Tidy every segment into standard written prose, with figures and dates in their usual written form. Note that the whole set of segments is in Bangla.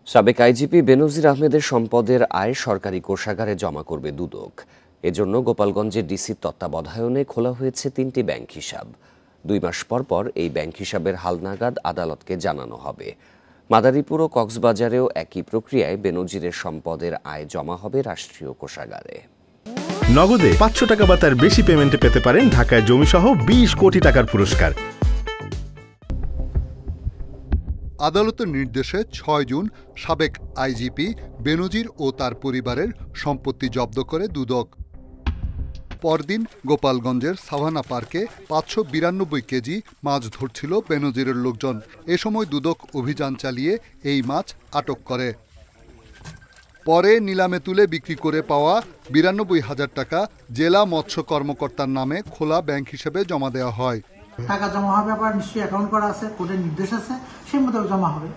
সাবেক আইজিপি বেনজির আহমেদের সম্পদের আয় সরকারি কোষাগারে জমা করবে দুদক। এজন্য গোপালগঞ্জের ডিসির তত্ত্বাবধানে খোলা হয়েছে ৩টি ব্যাংক হিসাব। ২ মাস পর পর এই ব্যাংক হিসাবের হালনাগাদ আদালতকে জানানো হবে। মাদারীপুর ও কক্সবাজারেও একই প্রক্রিয়ায় বেনজিরের সম্পদের আয় জমা হবে রাষ্ট্রীয় কোষাগারে। নগদে ৫০০ টাকা বা তার বেশি পেমেন্টে পেতে পারেন ঢাকায় জমিসহ ২০ কোটি টাকার পুরস্কার। আদালতের নির্দেশে ৬ জুন সাবেক আইজিপি বেনজির ও তার পরিবারের সম্পত্তি জব্দ করে দুদক। পরদিন গোপালগঞ্জের সাভানা পার্কে ৫৯২ কেজি মাছ ধরছিল বেনজিরের লোকজন। এ সময় দুদক অভিযান চালিয়ে এই মাছ আটক করে। পরে নিলামে তুলে বিক্রি করে পাওয়া ৯২,০০০ টাকা জেলা মৎস্য কর্মকর্তার নামে খোলা ব্যাংক হিসেবে জমা দেওয়া হয়। টাকা জমা হবে, আবার নিশ্চয়ই অ্যাকাউন্ট করা আছে, কোর্টের নির্দেশ আছে, সেই মোতাবেক জমা হবে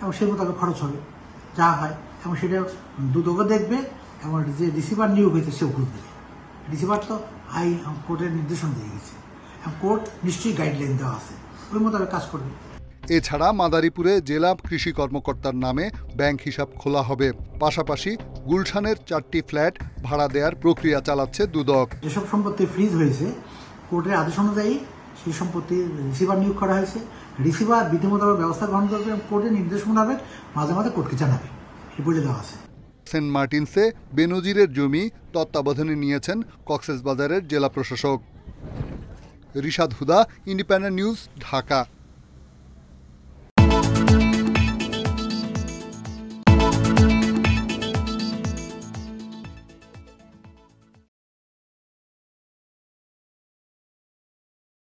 এবং সেই মোতাবেক খরচ হবে যা হয়, এবং সেটা দুদকও দেখবে এবং যে রিসিভার নিয়োগ হয়েছে সেও ঘুষ দেবে। রিসিভার তো কোর্টের নির্দেশনা দিয়ে গেছে এবং কোর্ট নিশ্চয়ই গাইডলাইন দেওয়া আছে, ওই মোতাবেক কাজ করবে। এছাড়া মাদারীপুরে জেলা কৃষি কর্মকর্তার নামে ব্যাংক হিসাব খোলা হবে। পাশাপাশি গুলশানের 4টি ফ্ল্যাট ভাড়া দেওয়ার প্রক্রিয়া চালাচ্ছে দুদক। যেসব সম্পত্তি ফ্রিজ হয়েছে কোর্টের আদেশ অনুযায়ী সেই সম্পত্তি রিসিভার নিয়োগ করা হয়েছে। রিসিভার বিধি মোতাবেক ব্যবস্থা গ্রহণ করবে এবং কোর্টের নির্দেশ মোতাবেক মাঝে মাঝে কোর্টকে জানাবে, এটি বলে দেওয়া আছে। সেন্ট মার্টিনসে বেনজিরের জমি তত্ত্বাবধানে নিয়েছেন কক্সবাজারের জেলা প্রশাসক। রিশাদ হুদা, ইন্ডিপেন্ডেন্ট নিউজ, ঢাকা।